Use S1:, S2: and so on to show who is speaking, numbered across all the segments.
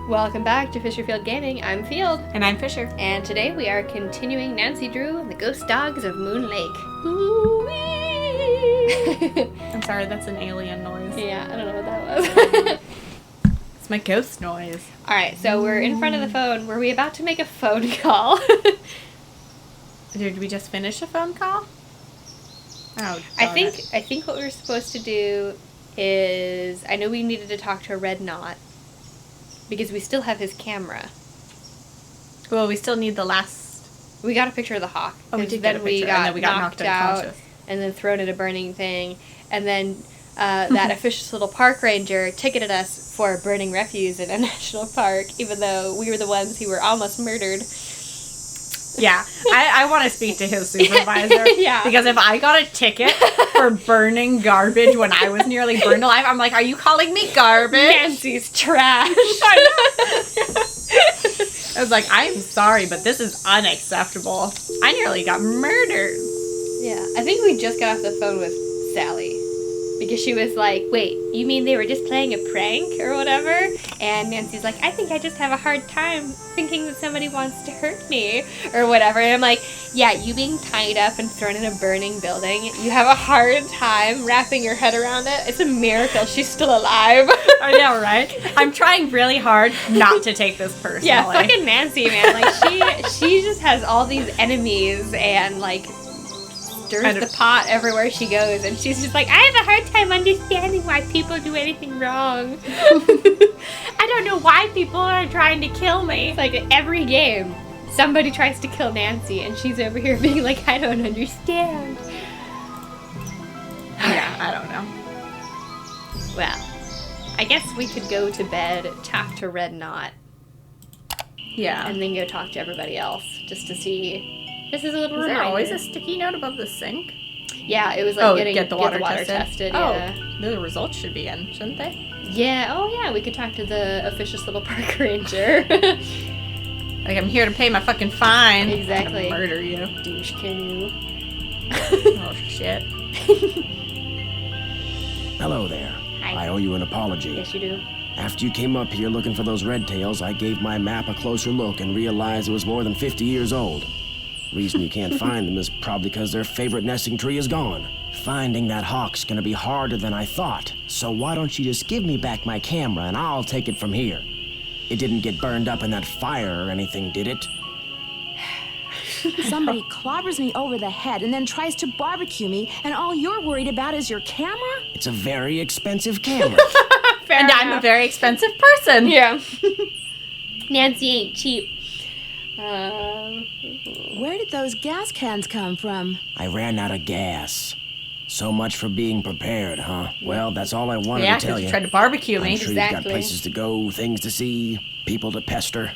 S1: Welcome back to Fisherfield Gaming. I'm Field.
S2: And I'm Fisher.
S1: And today we are continuing Nancy Drew and the Ghost Dogs of Moon Lake. Ooh-wee.
S2: I'm sorry, that's an alien noise.
S1: Yeah, I don't know what that was.
S2: It's my ghost noise.
S1: Alright, so we're in front of the phone. Were we about to make a phone call?
S2: Did we just finish a phone call? Oh,
S1: I think what we were supposed to do is... I know we needed to talk to Red Knot. Because we still have his camera.
S2: Well, we still need the last...
S1: We got a picture of the hawk.
S2: Oh, we did get a picture, and then we got knocked
S1: out,
S2: unconscious.
S1: and then thrown in a burning thing. And then that officious little park ranger ticketed us for burning refuse in a national park, even though we were the ones who were almost murdered.
S2: Yeah, I want to speak to his supervisor.
S1: Yeah.
S2: Because if I got a ticket for burning garbage when I was nearly burned alive, I'm like, are you calling me garbage?
S1: Nancy's trash.
S2: I was like, I'm sorry, but this is unacceptable. I nearly got murdered.
S1: Yeah, I think we just got off the phone with Sally. Because she was like, wait, you mean they were just playing a prank or whatever? And Nancy's like, I think I just have a hard time thinking that somebody wants to hurt me or whatever. And I'm like, yeah, you being tied up and thrown in a burning building, you have a hard time wrapping your head around it. It's a miracle she's still alive.
S2: I know, right? I'm trying really hard not to take this personally.
S1: Yeah, fucking Nancy, man. Like, she just has all these enemies and, like, stirs the pot everywhere she goes, and she's just like, I have a hard time understanding why people do anything wrong.
S2: I don't know why people are trying to kill me.
S1: It's like every game, somebody tries to kill Nancy, and she's over here being like, I don't understand.
S2: Yeah, I don't know.
S1: Well, I guess we could go to bed, talk to Red Knot,
S2: Yeah.
S1: and then go talk to everybody else, just to see. This is a little
S2: Is there
S1: reminder.
S2: always a sticky note above the sink?
S1: Yeah, it was like
S2: get the water
S1: tested.
S2: Oh,
S1: Yeah.
S2: the results should be in, shouldn't they?
S1: Yeah, oh yeah, we could talk to the officious little park ranger.
S2: Like, I'm here to pay my fucking fine.
S1: Exactly.
S2: I'm gonna murder you.
S1: Douche canoe.
S2: Oh, shit.
S3: Hello there.
S1: Hi.
S3: I owe you an apology.
S1: Yes, you do.
S3: After you came up here looking for those red tails, I gave my map a closer look and realized it was more than 50 years old. Reason you can't find them is probably because their favorite nesting tree is gone. Finding that hawk's gonna be harder than I thought, so why don't you just give me back my camera and I'll take it from here. It didn't get burned up in that fire or anything, did it?
S4: Somebody clobbers me over the head and then tries to barbecue me, and all you're worried about is your camera?
S3: It's a very expensive camera.
S2: And I'm a very expensive person.
S1: Yeah. Nancy ain't cheap.
S4: Where did those gas cans come from?
S3: I ran out of gas. So much for being prepared, huh? Well, that's all I wanted
S2: Yeah,
S3: to tell
S2: because
S3: you.
S2: you tried to barbecue me.
S3: I'm sure you've got
S1: Exactly.
S3: places to go, things to see, people to pester.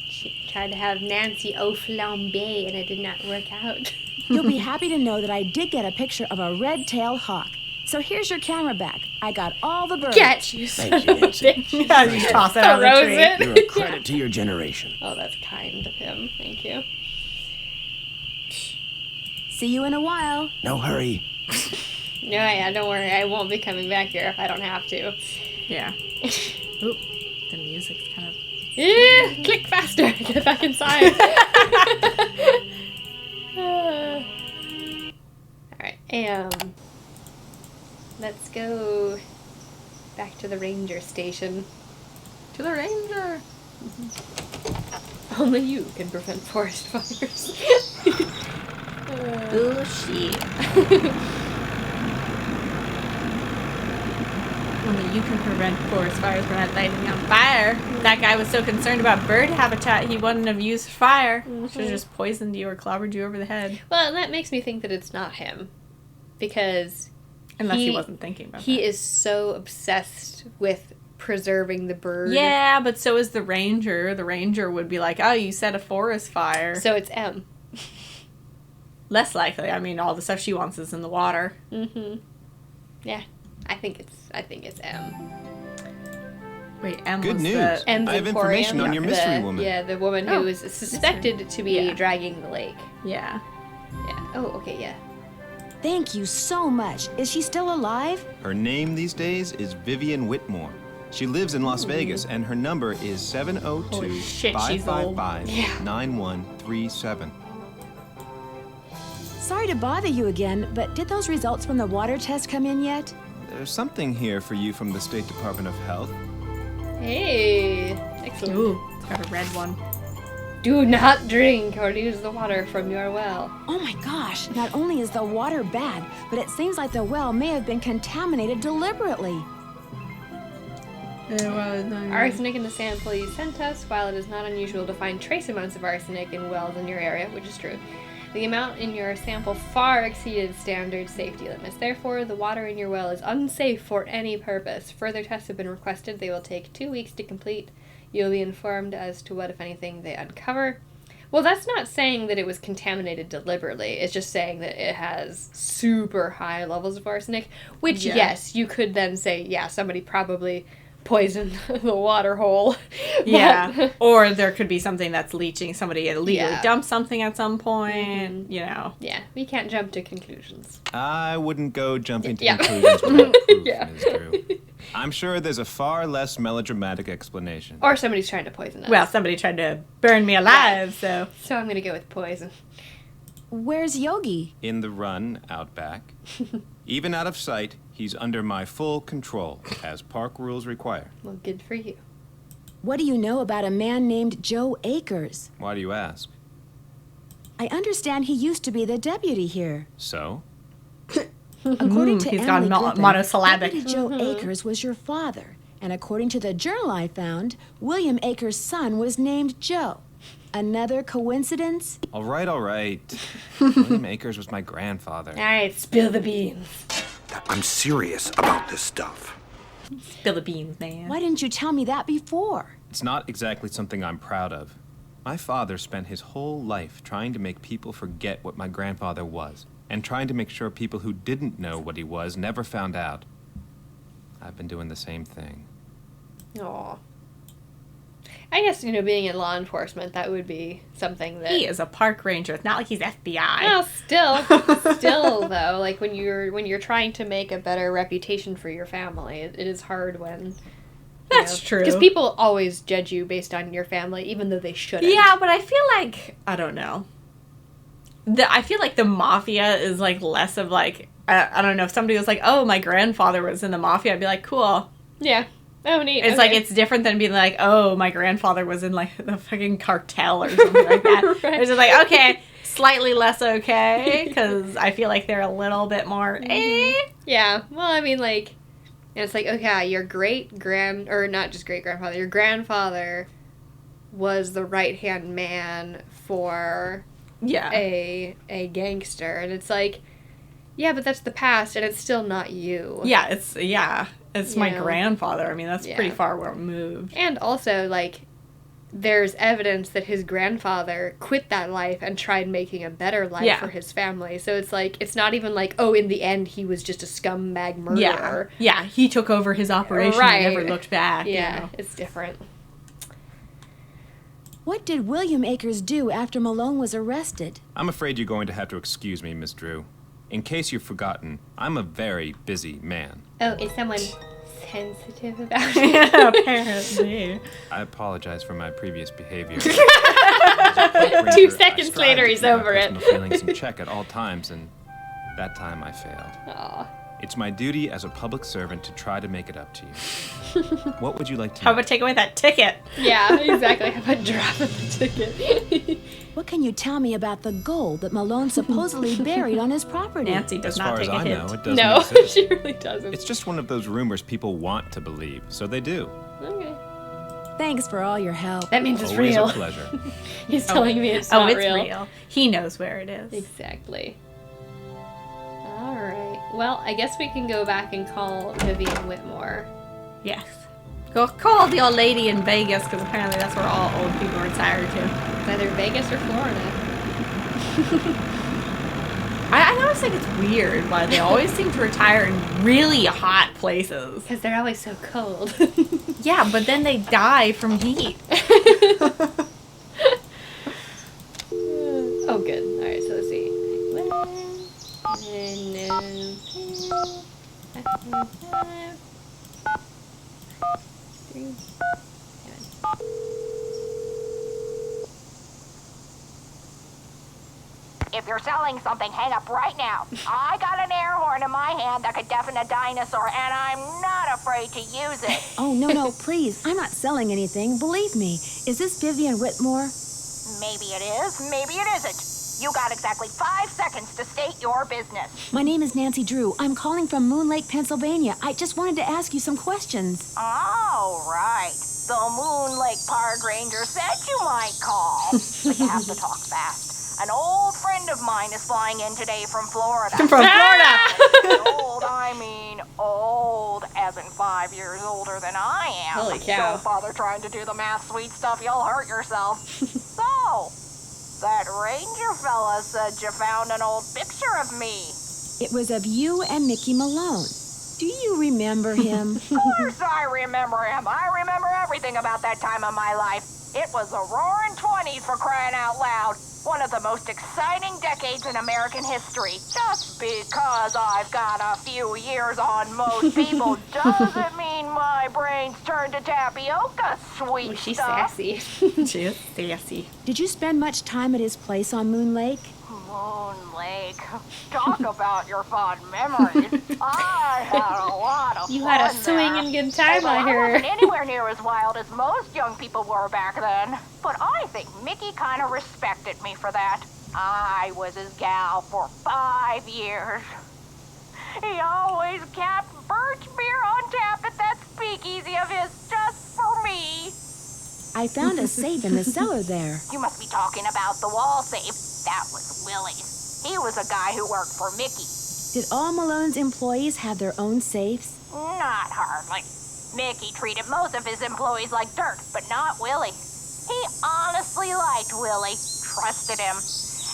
S1: She tried to have Nancy au flambé, and it did not work out.
S4: You'll be happy to know that I did get a picture of a red-tailed hawk. So here's your camera back. I got all the birds.
S1: Get you,
S3: Thank you, Nancy.
S2: Yeah, you toss it out of the
S1: Throws
S2: tree.
S1: it.
S3: You're a credit to your generation.
S1: Oh, that's kind of him. Thank you.
S4: See you in a while.
S3: No hurry.
S1: No, yeah, don't worry. I won't be coming back here if I don't have to.
S2: Yeah. Oop, the music's kind of...
S1: Yeah, click faster. Get back inside. Alright, let's go back to the ranger station.
S2: To the ranger.
S1: Only you can prevent forest fires.
S2: Bullshit. Only you can prevent forest fires from not lighting on fire. That guy was so concerned about bird habitat, he wouldn't have used fire. Should have just poisoned you or clobbered you over the head.
S1: Well, that makes me think that it's not him. Because
S2: Unless he wasn't thinking about
S1: he
S2: that.
S1: is so obsessed with preserving the bird.
S2: Yeah, but so is the ranger. The ranger would be like, oh, you set a forest fire.
S1: So it's M.
S2: Less likely. I mean, all the stuff she wants is in the water.
S1: Mm-hmm. Yeah, I think it's M.
S2: Wait, M
S5: Good
S2: was
S5: news.
S2: the...
S1: M's
S5: I have
S1: Emporium,
S5: information on your mystery woman.
S1: Yeah, the woman who was suspected to be
S2: Yeah.
S1: dragging the lake.
S2: Yeah.
S1: Yeah. Oh, okay, yeah.
S4: Thank you so much. Is she still alive?
S5: Her name these days is Vivian Whitmore. She lives in Las Vegas, and her number is
S2: Holy shit, she's old.
S5: 702-555-9137.
S4: Sorry to bother you again, but did those results from the water test come in yet?
S5: There's something here for you from the State Department of Health.
S1: Hey, excellent.
S2: Ooh, it's got a red one.
S1: Do not drink or use the water from your well.
S4: Oh my gosh, not only is the water bad, but it seems like the well may have been contaminated deliberately.
S1: Arsenic in the sample you sent us. While it is not unusual to find trace amounts of arsenic in wells in your area, which is true, the amount in your sample far exceeded standard safety limits. Therefore, the water in your well is unsafe for any purpose. Further tests have been requested. They will take 2 weeks to complete. You'll be informed as to what, if anything, they uncover. Well, that's not saying that it was contaminated deliberately. It's just saying that it has super high levels of arsenic, which,
S2: Yeah.
S1: yes, you could then say, yeah, somebody probably poisoned the water hole.
S2: Yeah. Or there could be something that's leaching. Somebody illegally
S1: Yeah.
S2: dumped something at some point, you know.
S1: Yeah, we can't jump to conclusions.
S5: I wouldn't go jumping to
S1: Yeah.
S5: conclusions without proof,
S1: Yeah.
S5: Ms. Drew. I'm sure there's a far less melodramatic explanation.
S1: Or somebody's trying to poison us.
S2: Well, somebody tried to burn me alive, so.
S1: So I'm going to go with poison.
S4: Where's Yogi?
S5: In the run, out back. Even out of sight, he's under my full control, as park rules require.
S1: Well, good for you.
S4: What do you know about a man named Joe Akers?
S5: Why do you ask?
S4: I understand he used to be the deputy here.
S5: So?
S4: According to
S2: He's
S4: Emily
S2: gone
S4: Griffin,
S2: monosyllabic.
S4: Deputy Joe Akers was your father. And according to the journal I found, William Akers' son was named Joe. Another coincidence?
S5: All right, all right. William Akers was my grandfather.
S1: All right, spill the beans.
S6: I'm serious about this stuff.
S2: Spill the beans, man.
S4: Why didn't you tell me that before?
S5: It's not exactly something I'm proud of. My father spent his whole life trying to make people forget what my grandfather was, and trying to make sure people who didn't know what he was never found out. I've been doing the same thing.
S1: Aw. I guess, being in law enforcement, that would be something that...
S2: He is a park ranger. It's not like he's FBI.
S1: Well, still though, like when you're trying to make a better reputation for your family, it is hard when...
S2: That's true.
S1: Because people always judge you based on your family, even though they shouldn't.
S2: Yeah, but I feel like, I don't know. I feel like the mafia is like less of like, I don't know, if somebody was like, oh, my grandfather was in the mafia, I'd be like, cool.
S1: Yeah. Oh, neat.
S2: It's like, it's different than being like, oh, my grandfather was in like the fucking cartel or something like that.
S1: Right.
S2: It's just like, okay, slightly less okay, because I feel like they're a little bit more,
S1: Yeah. Well, I mean, like, and it's like, okay, your or not just great-grandfather, your grandfather was the right-hand man for
S2: Yeah.
S1: a gangster. And it's like, yeah, but that's the past, and it's still not you.
S2: Yeah, it's my
S1: know?
S2: grandfather. I mean, that's pretty
S1: Yeah.
S2: far removed.
S1: And also, like, there's evidence that his grandfather quit that life and tried making a better life
S2: Yeah.
S1: for his family. So it's like, it's not even like, oh, in the end, he was just a scumbag
S2: Yeah.
S1: murderer.
S2: Yeah, he took over his operation
S1: Right.
S2: and never looked back.
S1: Yeah,
S2: You know?
S1: it's different.
S4: What did William Akers do after Malone was arrested?
S5: I'm afraid you're going to have to excuse me, Miss Drew. In case you've forgotten, I'm a very busy man.
S1: Oh, is someone sensitive about it?
S2: Apparently.
S5: I apologize for my previous behavior.
S1: 2 seconds later, he's over it.
S5: Personal feelings in check at all times, and that time I failed.
S1: Aw.
S5: It's my duty as a public servant to try to make it up to you. What would you like to
S2: How
S5: know?
S2: about take away that ticket?
S1: Yeah, exactly. How about dropping the ticket?
S4: What can you tell me about the gold that Malone supposedly buried on his property?
S2: Nancy does
S5: As
S2: not
S5: far as
S2: take a
S5: I
S2: hint.
S5: know, it doesn't
S1: No,
S5: exist.
S1: she really doesn't.
S5: It's just one of those rumors people want to believe, so they do.
S1: Okay.
S4: Thanks for all your help.
S1: That means it's
S5: Always
S1: real.
S5: a pleasure.
S1: He's telling me it's
S2: Oh,
S1: not
S2: it's real. He knows where it is.
S1: Exactly. Alright. Well, I guess we can go back and call Vivian Whitmore.
S2: Yes. Go call the old lady in Vegas, because apparently that's where all old people retire to.
S1: It's either Vegas or Florida.
S2: I always think it's weird why they always seem to retire in really hot places.
S1: Because they're always so cold.
S2: Yeah, but then they die from heat.
S1: Oh, good. Alright, so let's see. 3.
S7: If you're selling something, hang up right now. I got an air horn in my hand that could deafen a dinosaur, and I'm not afraid to use it.
S4: Oh, no, please. I'm not selling anything. Believe me. Is this Vivian Whitmore?
S7: Maybe it is, maybe it isn't. You got exactly 5 seconds to state your business.
S4: My name is Nancy Drew. I'm calling from Moon Lake, Pennsylvania. I just wanted to ask you some questions.
S7: Oh, right. The Moon Lake Park Ranger said you might call. But you have to talk fast. An old friend of mine is flying in today from Florida.
S2: From Florida.
S7: Old, I mean old, as in 5 years older than I am.
S1: Holy cow.
S7: Don't bother trying to do the math sweet stuff, you'll hurt yourself. So, that ranger fella said you found an old picture of me.
S4: It was of you and Mickey Malone. Do you remember him?
S7: Of course I remember him. I remember everything about that time of my life. It was the roaring 20s, for crying out loud. One of the most exciting decades in American history. Just because I've got a few years on most people doesn't mean my brain's turned to tapioca, sweet
S1: Oh, she's
S7: stuff.
S1: sassy.
S2: She is sassy.
S4: Did you spend much time at his place on Moon Lake?
S7: Moon Lake. Talk about your fond memories. I had a lot of
S1: You
S7: fun
S1: had a swinging good time,
S7: Although
S1: I
S7: I
S1: heard.
S7: wasn't anywhere near as wild as most young people were back then. But I think Mickey kind of respected me for that. I was his gal for 5 years. He always kept birch beer on tap at that speakeasy of his just for me.
S4: I found a safe in the cellar there.
S7: You must be talking about the wall safe. That was Willie's. He was a guy who worked for Mickey.
S4: Did all Malone's employees have their own safes?
S7: Not hardly. Mickey treated most of his employees like dirt, but not Willie. He honestly liked Willie, trusted him.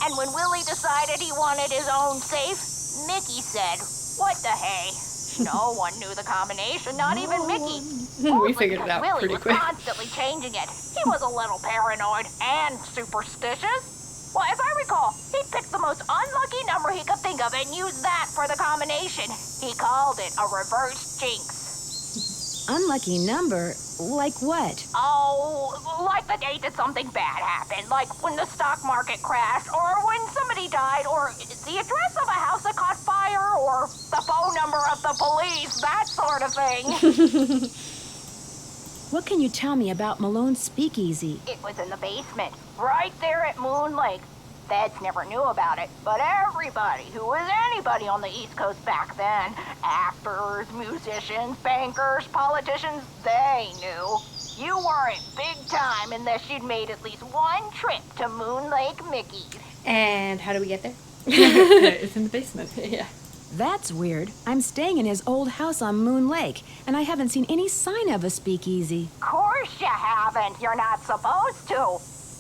S7: And when Willie decided he wanted his own safe, Mickey said, "What the hey?" No one knew the combination, not even Mickey.
S1: We figured it out
S7: Willie
S1: pretty
S7: was
S1: quick.
S7: constantly changing it. He was a little paranoid and superstitious. Well, as I recall, he picked the most unlucky number he could think of and used that for the combination. He called it a reverse jinx.
S4: Unlucky number? Like what?
S7: Oh, like the date that something bad happened, like when the stock market crashed, or when somebody died, or the address of a house that caught fire, or the phone number of the police, that sort of thing.
S4: What can you tell me about Malone's speakeasy?
S7: It was in the basement, right there at Moon Lake. Feds never knew about it, but everybody who was anybody on the East Coast back then, actors, musicians, bankers, politicians, they knew. You weren't big time unless you'd made at least one trip to Moon Lake Mickey's.
S1: And how do we get there?
S2: It's in the basement.
S1: Yeah.
S4: That's weird. I'm staying in his old house on Moon Lake, and I haven't seen any sign of a speakeasy.
S7: Of course you haven't. You're not supposed to.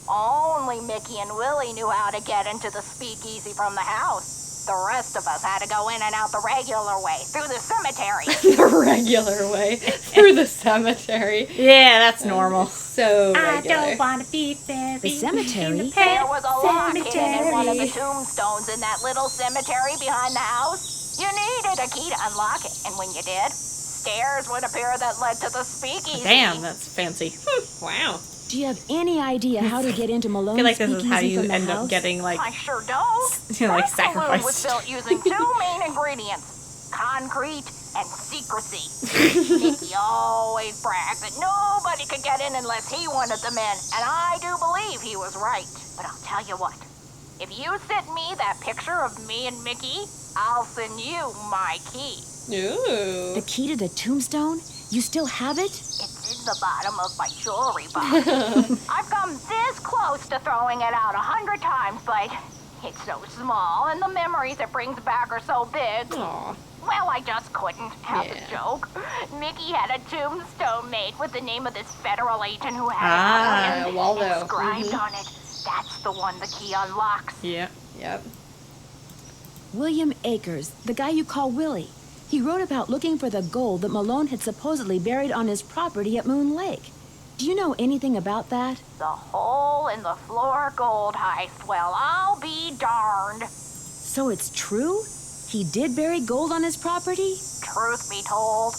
S7: Only Mickey and Willie knew how to get into the speakeasy from the house. The rest of us had to go in and out the regular way, through the cemetery.
S1: The regular way. Through the cemetery.
S2: Yeah, that's normal.
S1: So regular.
S2: want to be buried.
S4: The cemetery?
S7: There was a lock hidden in one of the tombstones in that little cemetery behind the house. You needed a key to unlock it, and when you did, stairs would appear that led to the speakeasy.
S2: Damn, that's fancy.
S1: Wow.
S4: Do you have any idea how to get into
S2: I
S4: Malone's
S2: feel like this
S4: speakeasy
S2: is how you
S4: from the
S2: end
S4: house?
S2: up getting like
S7: I sure don't.
S2: You know, like,
S7: That balloon was
S2: sacrificed.
S7: built using 2 main ingredients, concrete and secrecy. Mickey always bragged that nobody could get in unless he wanted them in, and I do believe he was right. But I'll tell you what, if you send me that picture of me and Mickey, I'll send you my key.
S1: Ooh.
S4: The key to the tombstone? You still have it?
S7: It's in the bottom of my jewelry box. I've come this close to throwing it out 100 times, but it's so small, and the memories it brings back are so big.
S1: Aw.
S7: Well, I just couldn't have
S1: Yeah.
S7: a joke. Mickey had a tombstone made with the name of this federal agent who had it on him,
S1: Waldo.
S7: and inscribed on it. That's the one the key unlocks.
S2: yeah.
S1: Yep.
S4: William Akers, the guy you call Willie. He wrote about looking for the gold that Malone had supposedly buried on his property at Moon Lake. Do you know anything about that?
S7: The hole in the floor gold heist. Well, I'll be darned.
S4: So it's true? He did bury gold on his property?
S7: Truth be told,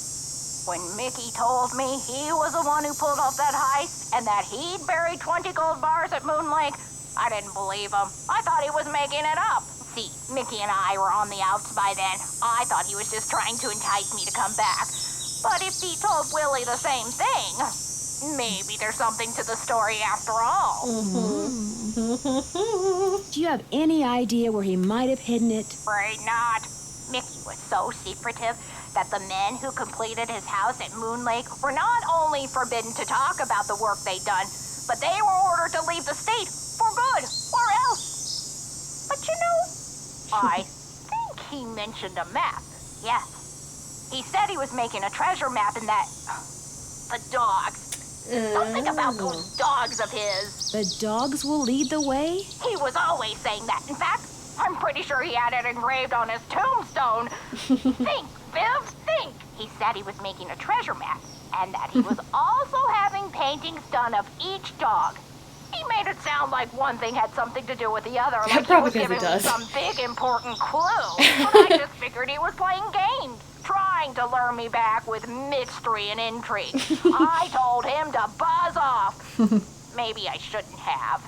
S7: When Mickey told me he was the one who pulled off that heist and that he'd buried 20 gold bars at Moon Lake, I didn't believe him. I thought he was making it up. See, Mickey and I were on the outs by then. I thought he was just trying to entice me to come back. But if he told Willie the same thing, maybe there's something to the story after all.
S4: Do you have any idea where he might have hidden it?
S7: Afraid not. Mickey was so secretive that the men who completed his house at Moon Lake were not only forbidden to talk about the work they'd done, but they were ordered to leave the state for good, or else. But you know, I think he mentioned a map. Yes. He said he was making a treasure map in that... the dogs. Something about those dogs of his.
S4: The dogs will lead the way?
S7: He was always saying that. In fact, I'm pretty sure he had it engraved on his tombstone. Think, Viv, think. He said he was making a treasure map, and that he was also having paintings done of each dog. He made it sound like one thing had something to do with the other, like he was giving me some big important clue. But I just figured he was playing games, trying to lure me back with mystery and intrigue. I told him to buzz off. Maybe I shouldn't have.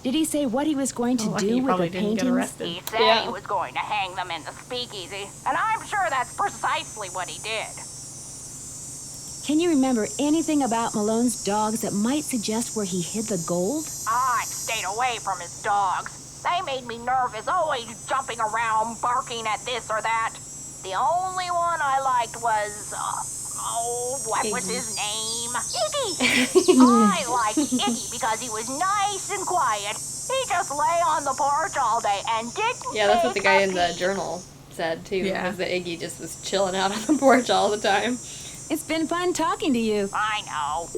S4: Did he say what he was going to do with the paintings?
S7: He said he was going to hang them in the speakeasy, and I'm sure that's precisely what he did.
S4: Can you remember anything about Malone's dogs that might suggest where he hid the gold?
S7: I stayed away from his dogs. They made me nervous, always jumping around, barking at this or that. The only one I liked was, what was his name? Iggy! I liked Iggy because he was nice and quiet. He just lay on the porch all day and didn't
S1: Yeah, that's what the
S7: make
S1: guy
S7: a
S1: in the
S7: peep.
S1: journal said, too,
S2: Yeah.
S1: was that Iggy just was chilling out on the porch all the time.
S4: It's been fun talking to you.
S7: I know.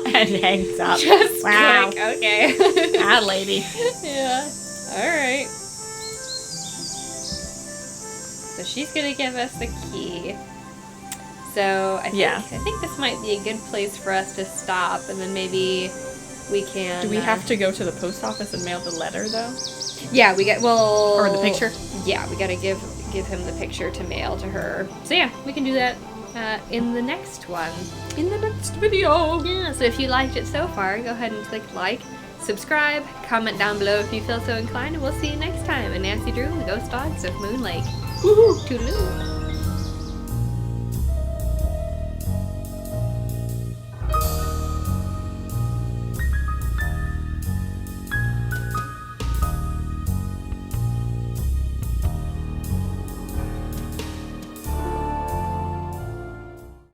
S2: And hangs up.
S1: Just
S2: Wow.
S1: like, okay.
S2: That lady.
S1: Yeah. Alright. So she's gonna give us the key. So I think this might be a good place for us to stop, and then maybe we can...
S2: Do we have to go to the post office and mail the letter, though?
S1: Yeah, we get... Well...
S2: Or the picture?
S1: Yeah, we gotta give him the picture to mail to her. So yeah, we can do that in the next one.
S2: In the next video.
S1: Yeah, so if you liked it so far, go ahead and click like, subscribe, comment down below if you feel so inclined, and we'll see you next time. And Nancy Drew, the Ghost Dogs of Moon Lake. Woohoo! Toodaloo!